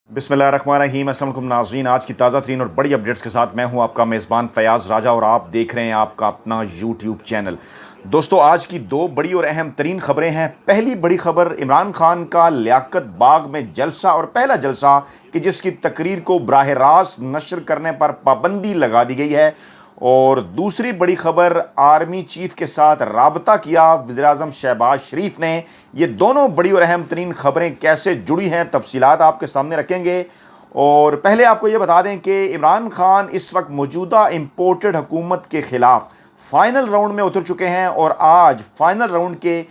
बिस्मिल्लाहिर्रहमानिर्रहीम। अस्सलाम वालेकुम नाज़रीन, आज की ताज़ा तरीन और बड़ी अपडेट्स के साथ मैं हूं आपका मेज़बान फ़याज़ राजा और आप देख रहे हैं आपका अपना यूट्यूब चैनल। दोस्तों, आज की दो बड़ी और अहम तरीन ख़बरें हैं। पहली बड़ी ख़बर, इमरान खान का लियाकत बाग में जलसा और पहला जलसा कि जिसकी तकरीर को बराह रास्त नशर करने पर पाबंदी लगा दी गई है। और दूसरी बड़ी खबर, आर्मी चीफ के साथ राबता किया वज़ीर-ए-आज़म शहबाज शरीफ ने। ये दोनों बड़ी और अहम तरीन खबरें कैसे जुड़ी हैं, तफसीलात आपके सामने रखेंगे। और पहले आपको ये बता दें कि इमरान खान इस वक्त मौजूदा इम्पोर्टेड हुकूमत के ख़िलाफ़ फ़ाइनल राउंड में उतर चुके हैं और आज फ़ाइनल राउंड के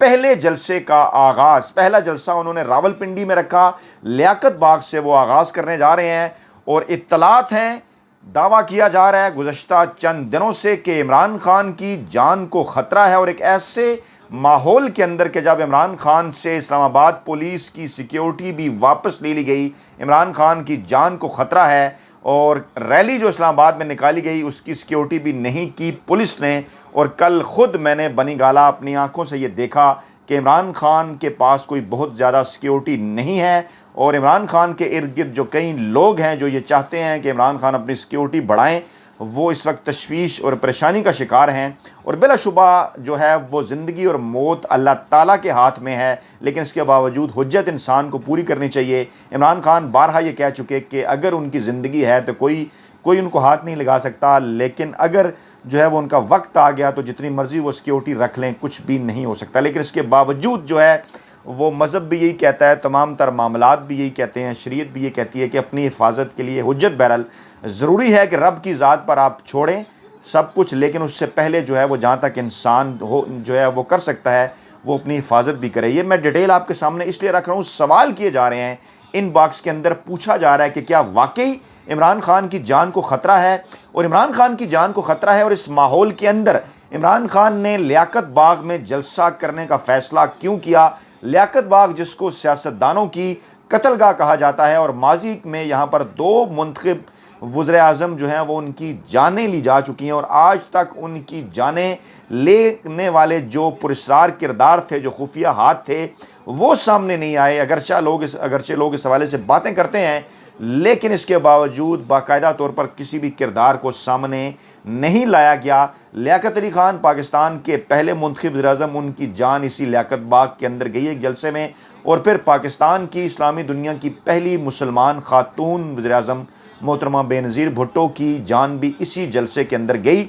पहले जलसे का आगाज़, पहला जलसा उन्होंने रावलपिंडी में रखा। लियाकत बाग से वो आगाज़ करने जा रहे हैं और इत्तलात हैं, दावा किया जा रहा है गुज़श्ता चंद दिनों से कि इमरान खान की जान को ख़तरा है। और एक ऐसे माहौल के अंदर के जब इमरान खान से इस्लामाबाद पुलिस की सिक्योरिटी भी वापस ले ली गई, इमरान खान की जान को ख़तरा है। और रैली जो इस्लामाबाद में निकाली गई उसकी सिक्योरिटी भी नहीं की पुलिस ने। और कल ख़ुद मैंने बनी गाला अपनी आंखों से ये देखा कि इमरान खान के पास कोई बहुत ज़्यादा सिक्योरिटी नहीं है और इमरान खान के इर्द गिर्द जो कई लोग हैं जो ये चाहते हैं कि इमरान खान अपनी सिक्योरिटी बढ़ाएं, वो इस वक्त तशवीश और परेशानी का शिकार हैं। और बिलाशुबा जो है वो ज़िंदगी और मौत अल्लाह ताला के हाथ में है, लेकिन इसके बावजूद हुज्जत इंसान को पूरी करनी चाहिए। इमरान खान बारहा ये कह चुके कि अगर उनकी ज़िंदगी है तो कोई उनको हाथ नहीं लगा सकता, लेकिन अगर जो है वो उनका वक्त आ गया तो जितनी मर्ज़ी वो सिक्योरिटी रख लें, कुछ भी नहीं हो सकता। लेकिन इसके बावजूद जो है वो मज़हब भी यही कहता है, तमाम तर मामलात भी यही कहते हैं, शरीयत भी ये कहती है कि अपनी हिफाजत के लिए हुज्जत बहरहाल ज़रूरी है कि रब की ज़ात पर आप छोड़ें सब कुछ, लेकिन उससे पहले जो है वो जहाँ तक इंसान हो जो है वो कर सकता है वो अपनी हिफाजत भी करे। ये मैं डिटेल आपके सामने इसलिए रख रहा हूँ, सवाल किए जा रहे हैं इन बॉक्स के अंदर, पूछा जा रहा है कि क्या वाकई इमरान खान की जान को ख़तरा है। और इमरान खान की जान को ख़तरा है और इस माहौल के अंदर इमरान खान ने लियाकत बाग में जलसा करने का फ़ैसला क्यों किया। लियाकत बाग जिसको सियासतदानों की कत्लगाह कहा जाता है और माजी में यहाँ पर दो मुंतखब वज़ीर-ए-आज़म जो हैं वो उनकी जानें ली जा चुकी हैं और आज तक उनकी जानें लेने वाले जो पुरस्कार किरदार थे, जो खुफिया हाथ थे, वो सामने नहीं आए। अगरचे लोग इस हवाले से बातें करते हैं, लेकिन इसके बावजूद बाकायदा तौर पर किसी भी किरदार को सामने नहीं लाया गया। लियाकत अली खान पाकिस्तान के पहले मुंतखब वज़ीर-ए-आज़म, उनकी जान इसी लियाकत बाग के अंदर गई एक जलसे में। और फिर पाकिस्तान की इस्लामी दुनिया की पहली मुसलमान खातून वज़ीर-ए-आज़म मोहतरमा बेनज़ीर भुट्टो की जान भी इसी जलसे के अंदर गई।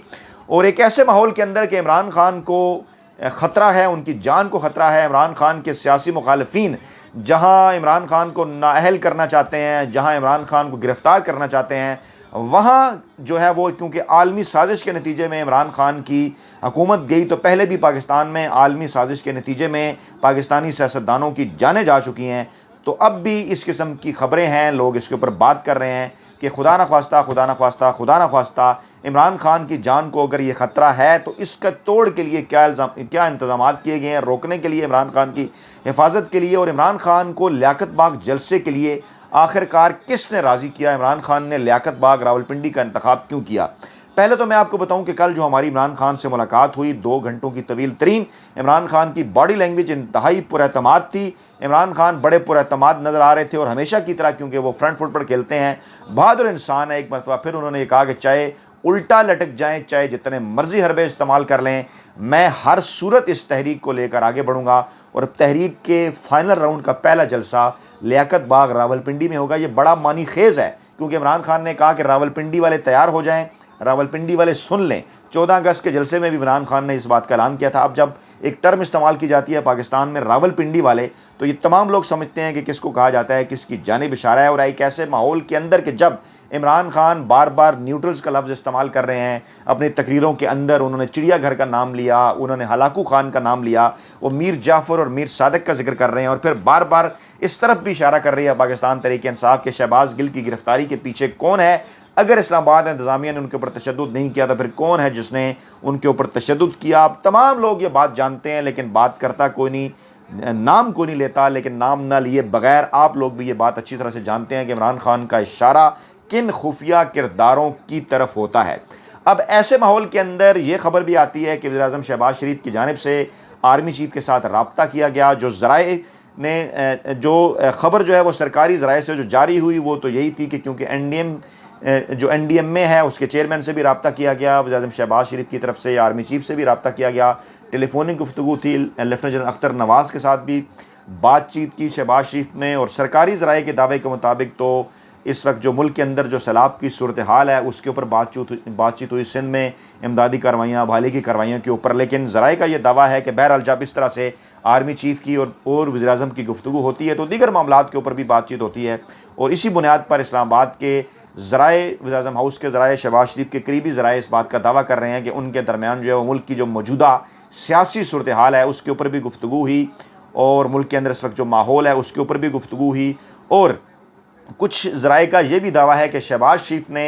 और एक ऐसे माहौल के अंदर कि इमरान खान को ख़तरा है, उनकी जान को ख़तरा है। इमरान खान के सियासी मुखालिफिन जहाँ इमरान खान को नाअहल करना चाहते हैं, जहाँ इमरान खान को गिरफ़्तार करना चाहते हैं, वहाँ जो है वो क्योंकि आलमी साजिश के नतीजे में इमरान खान की हुकूमत गई, तो पहले भी पाकिस्तान में आलमी साजिश के नतीजे में पाकिस्तानी सियासतदानों की जानें जा चुकी हैं। तो अब भी इस किस्म की ख़बरें हैं, लोग इसके ऊपर बात कर रहे हैं कि खुदा न ख्वास्ता इमरान खान की जान को अगर ये ख़तरा है तो इसका तोड़ के लिए क्या इंतज़ाम किए गए हैं रोकने के लिए, इमरान खान की हिफाजत के लिए। और इमरान खान को लियाकत बाग जलसे के लिए आखिरकार किसने राज़ी किया, इमरान खान ने लियाकत बाग रावलपिंडी का इंतखाब क्यों किया। पहले तो मैं आपको बताऊं कि कल जो हमारी इमरान खान से मुलाकात हुई, 2 घंटों की तवील तरीन, इमरान खान की बॉडी लैंग्वेज इंतहाई पुरएतमाद थी। इमरान खान बड़े पुरएतमाद नज़र आ रहे थे और हमेशा की तरह, क्योंकि वो फ्रंट फुट पर खेलते हैं, बहादुर इंसान है। एक मरतबा फिर उन्होंने कहा कि चाहे उल्टा लटक जाएं, चाहे जितने मर्जी हरबे इस्तेमाल कर लें, मैं हर सूरत इस तहरीक को लेकर आगे बढ़ूंगा। और तहरीक के फाइनल राउंड का पहला जलसा लियाकत बाग रावलपिंडी में होगा। ये बड़ा मानी खेज़ है क्योंकि इमरान खान ने कहा कि रावलपिंडी वाले तैयार हो जाएं, रावलपिंडी वाले सुन लें। 14 अगस्त के जलसे में भी इमरान खान ने इस बात का ऐलान किया था। अब जब एक टर्म इस्तेमाल की जाती है पाकिस्तान में रावलपिंडी वाले, तो ये तमाम लोग समझते हैं कि किसको कहा जाता है, किसकी जानिब इशारा है। और एक ऐसे माहौल के अंदर कि जब इमरान खान बार बार न्यूट्रल्स का लफ्ज़ इस्तेमाल कर रहे हैं अपनी तकरीरों के अंदर, उन्होंने चिड़ियाघर का नाम लिया, उन्होंने हलाकू खान का नाम लिया, वो मीर जाफ़र और मीर सादिक का जिक्र कर रहे हैं। और फिर बार बार इस तरफ भी इशारा कर रही है पाकिस्तान तहरीक-ए-इंसाफ के शहबाज गिल की गिरफ्तारी के पीछे कौन है। अगर इस्लामाबाद इंतज़ामिया ने उनके ऊपर तशद्दुद नहीं किया तो फिर कौन है जिसने उनके ऊपर तशद्दुद किया। अब तमाम लोग ये बात जानते हैं, लेकिन बात करता कोई नहीं, नाम कोई नहीं लेता। लेकिन नाम ना लिए बगैर आप लोग भी ये बात अच्छी तरह से जानते हैं कि इमरान खान का इशारा किन खुफिया किरदारों की तरफ होता है। अब ऐसे माहौल के अंदर ये खबर भी आती है कि वज़ीर-ए-आज़म शहबाज शरीफ की जानिब से आर्मी चीफ के साथ रब्ता किया गया। जो ज़राए ने जो ख़बर जो है वो सरकारी ज़राए से जो जारी हुई वो तो यही थी कि क्योंकि जो NDMA है उसके चेयरमैन से भी रब्ता किया गया, वज़ीर-ए-आज़म शहबाज शरीफ की तरफ से आर्मी चीफ से भी रब्ता किया गया, टेलीफोनिक गुफ्तगू थी, लेफ्टिनेंट जनरल अख्तर नवाज़ के साथ भी बातचीत की शहबाज शरीफ ने। और सरकारी ज़राए के दावे के मुताबिक तो इस वक्त जो मुल्क के अंदर जो सैलाब की सूरत हाल है उसके ऊपर बातचीत हुई सिंध में इमदादी कार्रवाइयाँ, बहाली की कार्रवाइयों के ऊपर। लेकिन ज़राए का ये दावा है कि बहरहाल जब इस तरह से आर्मी चीफ की और वज़ीर-ए-आज़म की गुफ्तगू होती है तो दीगर मामलात के ऊपर भी बातचीत होती है। और इसी बुनियाद पर इस्लामाबाद के ज़राए, वज़ीर-ए-आज़म हाउस के ज़राए, शहबाज शरीफ के करीबी ज़राए इस बात का दावा कर रहे हैं कि उनके दरमियान जो है वो मुल्क की जो मौजूदा सियासी सूरत हाल है उसके ऊपर भी गुफ्तगू हुई और मुल्क के अंदर इस वक्त जो माहौल है उसके ऊपर भी गुफ्तगू हुई। और कुछ ज़राए का ये भी दावा है कि शहबाज शरीफ ने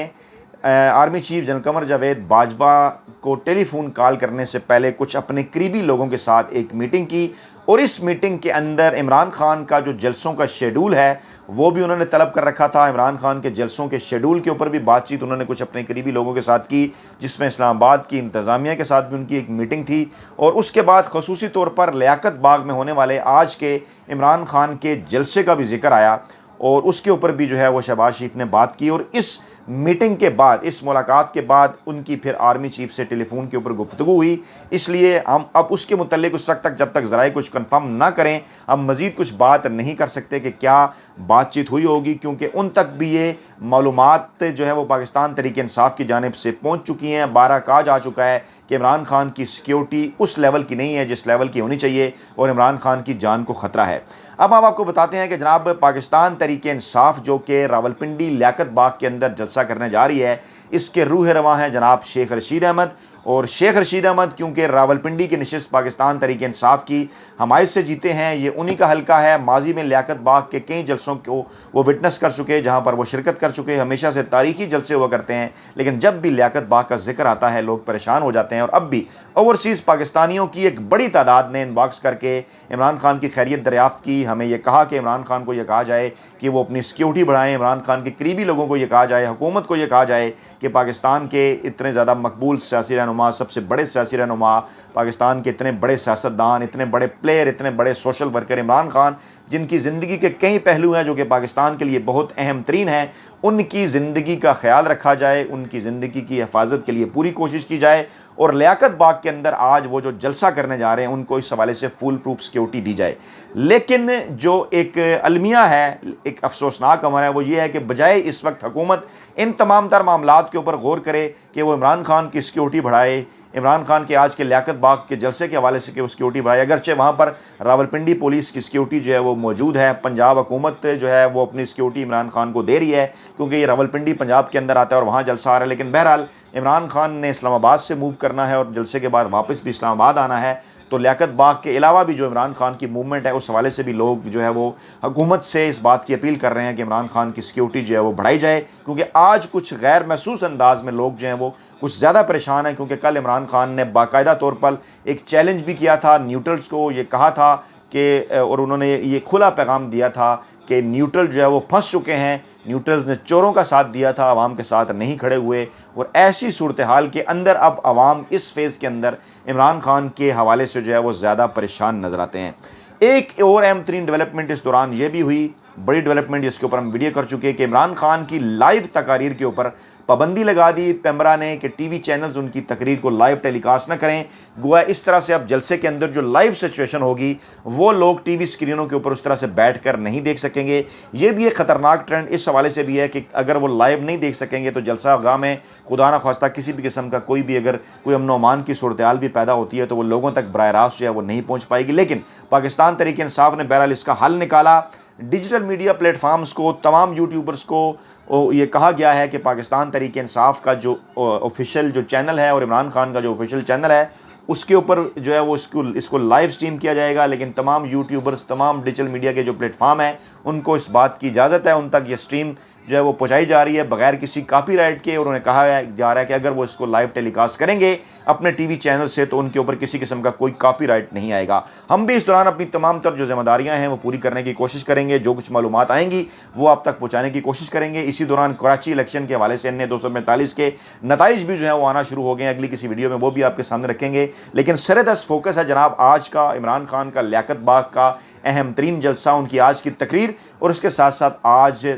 army chief general Qamar Javed Bajwa को टेलीफोन कॉल करने से पहले कुछ अपने करीबी लोगों के साथ एक मीटिंग की और इस मीटिंग के अंदर इमरान खान का जो जलसों का शेड्यूल है वो भी उन्होंने तलब कर रखा था। इमरान खान के जलसों के शेड्यूल के ऊपर भी बातचीत उन्होंने कुछ अपने करीबी लोगों के साथ की, जिसमें इस्लामाबाद की इंतज़ामिया के साथ भी उनकी एक मीटिंग थी। और उसके बाद खसूसी तौर पर लियाकत बाग में होने वाले आज के इमरान खान के जलसे का भी जिक्र आया और उसके ऊपर भी जो है वो शहबाज शरीफ ने बात की। और इस मीटिंग के बाद, इस मुलाकात के बाद उनकी फिर आर्मी चीफ से टेलीफोन के ऊपर गुफ्तगू हुई। इसलिए हम अब उसके मुतल्लिक उस वक्त तक जब तक ज़राए कुछ कंफर्म ना करें हम मज़ीद कुछ बात नहीं कर सकते कि क्या बातचीत हुई होगी, क्योंकि उन तक भी ये मालूमात जो है वो पाकिस्तान तहरीक-ए-इंसाफ की जानिब से पहुँच चुकी हैं। बारह का जा चुका है कि इमरान खान की सिक्योरिटी उस लेवल की नहीं है जिस लेवल की होनी चाहिए और इमरान खान की जान को ख़तरा है। अब हम आपको बताते हैं कि जनाब पाकिस्तान तहरीक-ए-इंसाफ जो कि रावलपिंडी लियाकत बाग के अंदर जलसा करने जा रही है, इसके रूह रवां हैं जनाब शेख रशीद अहमद। और शेख रशीद अहमद क्योंकि रावलपिंडी की नशिस्त पाकिस्तान तहरीक-ए-इंसाफ की हमायत से जीते हैं, ये उन्हीं का हल्का है। माजी में लियाकत बाग के कई जलसों को वो विटनेस कर चुके, जहाँ पर वो शिरकत कर चुके। हमेशा से तारीखी जलसे हुआ करते हैं, लेकिन जब भी लियाकत बाग का जिक्र आता है लोग परेशान हो जाते हैं। और अब भी ओवरसीज़ पाकिस्तानियों की एक बड़ी तादाद ने इनबॉक्स करके इमरान खान की खैरियत दरियाफ़्त की। हमें यह कहा कि इमरान खान को यह कहा जाए कि वो अपनी सिक्योरिटी बढ़ाएं, इमरान खान के करीबी लोगों को यह कहा जाए, हुकूमत को यह कहा जाए कि पाकिस्तान के इतने ज़्यादा मकबूल सियासी रहनुमा, सबसे बड़े सियासी रहनुमा, पाकिस्तान के इतने बड़े सियासतदान, इतने बड़े प्लेयर, इतने बड़े सोशल वर्कर इमरान खान, जिनकी ज़िंदगी के कई पहलू हैं जो कि पाकिस्तान के लिए बहुत अहम तरीन हैं, उनकी ज़िंदगी का ख्याल रखा जाए, उनकी ज़िंदगी की हिफाजत के लिए पूरी कोशिश की जाए। और लियाकत बाग के अंदर आज वो जो जलसा करने जा रहे हैं उनको इस हवाले से फुल प्रूफ सिक्योरिटी दी जाए। लेकिन जो एक अलमिया है, एक अफसोसनाक अमर है, वो ये है कि बजाय इस वक्त हुकूमत इन तमाम तर मामलात के ऊपर गौर करे कि वो इमरान खान की सिक्योरिटी बढ़ाए, इमरान खान के आज के लियाकत बाग के जलसे के हवाले से कि वो सिक्योरिटी बढ़ाए। अगरचे वहाँ पर रावलपिंडी पुलिस की सिक्योरिटी जो है वो मौजूद है, पंजाब हुकूमत जो है वो अपनी सिक्योरिटी इमरान खान को दे रही है क्योंकि ये रावलपिंडी पंजाब के अंदर आता है और वहाँ जलसा आ रहा है। लेकिन बहरहाल इमरान खान ने इस्लामाबाद से मूव करना है और जलसे के बाद वापस भी इस्लामाबाद आना है, तो लियाकत बाग के अलावा भी जो इमरान खान की मूवमेंट है उस हवाले से भी लोग जो है वो हुकूमत से इस बात की अपील कर रहे हैं कि इमरान खान की सिक्योरिटी जो है वो बढ़ाई जाए। क्योंकि आज कुछ गैर महसूस अंदाज में लोग जो हैं वो कुछ ज़्यादा परेशान हैं, क्योंकि कल इमरान खान ने बाकायदा तौर पर एक चैलेंज भी किया था न्यूट्रल्स को। ये कहा था कि और उन्होंने ये खुला पैगाम दिया था कि न्यूट्रल जो है वो फंस चुके हैं, न्यूट्रल्स ने चोरों का साथ दिया था, आवाम के साथ नहीं खड़े हुए। और ऐसी सूरत हाल के अंदर अब आवाम इस फेज़ के अंदर इमरान खान के हवाले से जो है वो ज़्यादा परेशान नज़र आते हैं। एक और अहम तरीन डेवलपमेंट इस दौरान ये भी हुई, बड़ी डेवलपमेंट जिसके ऊपर हम वीडियो कर चुके हैं, कि इमरान खान की लाइव तकारीर के ऊपर पाबंदी लगा दी पेमरा ने कि टीवी चैनल्स उनकी तकरीर को लाइव टेलीकास्ट ना करें। गोया इस तरह से अब जलसे के अंदर जो लाइव सिचुएशन होगी वो लोग टीवी स्क्रीनों के ऊपर उस तरह से बैठकर नहीं देख सकेंगे। ये भी एक ख़तरनाक ट्रेंड इस हवाले से भी है कि अगर वो लाइव नहीं देख सकेंगे तो जलसा गाह में खुदा न ख्वास्ता किसी भी किस्म का कोई भी अगर कोई अमन अमान की सूरत हाल भी पैदा होती है तो वो लोगों तक बराह रास्त जो है वो नहीं पहुँच पाएगी। लेकिन पाकिस्तान तहरीक इंसाफ ने बहरहाल इसका हल निकाला। डिजिटल मीडिया प्लेटफार्म्स को, तमाम यूट्यूबर्स को ये कहा गया है कि पाकिस्तान तहरीक इंसाफ का जो ऑफिशियल जो चैनल है और इमरान खान का जो ऑफिशियल चैनल है उसके ऊपर जो है वो इसको लाइव स्ट्रीम किया जाएगा। लेकिन तमाम यूट्यूबर्स, तमाम डिजिटल मीडिया के जो प्लेटफार्म हैं उनको इस बात की इजाज़त है, उन तक ये स्ट्रीम जो है वो पहुँचाई जा रही है बगैर किसी कॉपीराइट के। उन्होंने कहा जा रहा है कि अगर वो इसको लाइव टेलीकास्ट करेंगे अपने टीवी चैनल से तो उनके ऊपर किसी किस्म का कोई कॉपीराइट नहीं आएगा। हम भी इस दौरान अपनी तमाम तर जो जिम्मेदारियां हैं वो पूरी करने की कोशिश करेंगे, जो कुछ मालूमात आएंगी वो आप तक पहुंचाने की कोशिश करेंगे। इसी दौरान कराची इलेक्शन के हवाले से अन्य 245 के नताइज भी जो है वो आना शुरू हो गए हैं, अगली किसी वीडियो में वो भी आपके सामने रखेंगे। लेकिन सरदस्त फोकस है जनाब आज का इमरान खान का लियाकत बाग का अहम तरीन जलसा, उनकी आज की तकरीर और उसके साथ साथ आज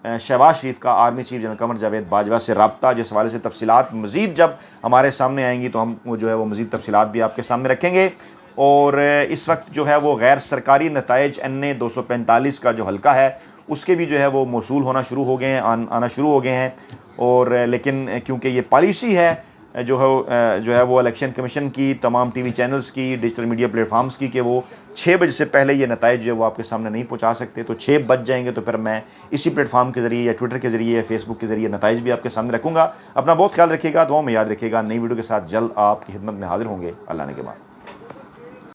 शहबाज शरीफ का army chief general Qamar Javed Bajwa से रब्ता, जिस हवाले से तफसीलात मज़ीद जब हमारे सामने आएंगी तो हम वो जो है वो मज़ीद तफसीलात भी आपके सामने रखेंगे। और इस वक्त जो है वो गैर सरकारी नताइज NA 245 का जो हल्का है उसके भी जो है वो मौसूल होना शुरू हो गए हैं, आना शुरू हो गए हैं। और लेकिन क्योंकि ये पॉलिसी है जो है वो इलेक्शन कमीशन की, तमाम टीवी चैनल्स की, डिजिटल मीडिया प्लेटफार्म्स की, कि वो 6 बजे से पहले ये नताइज जो है वो आपके सामने नहीं पहुंचा सकते। तो 6 बज जाएंगे तो फिर मैं इसी प्लेटफार्म के ज़रिए या ट्विटर के ज़रिए या फेसबुक के ज़रिए नताइज भी आपके सामने रखूँगा। अपना बहुत ख्याल रखिएगा, दुआ में याद रखिएगा। नई वीडियो के साथ जल्द आपकी खिदमत में हाजिर होंगे। अल्लाह ने के बाद।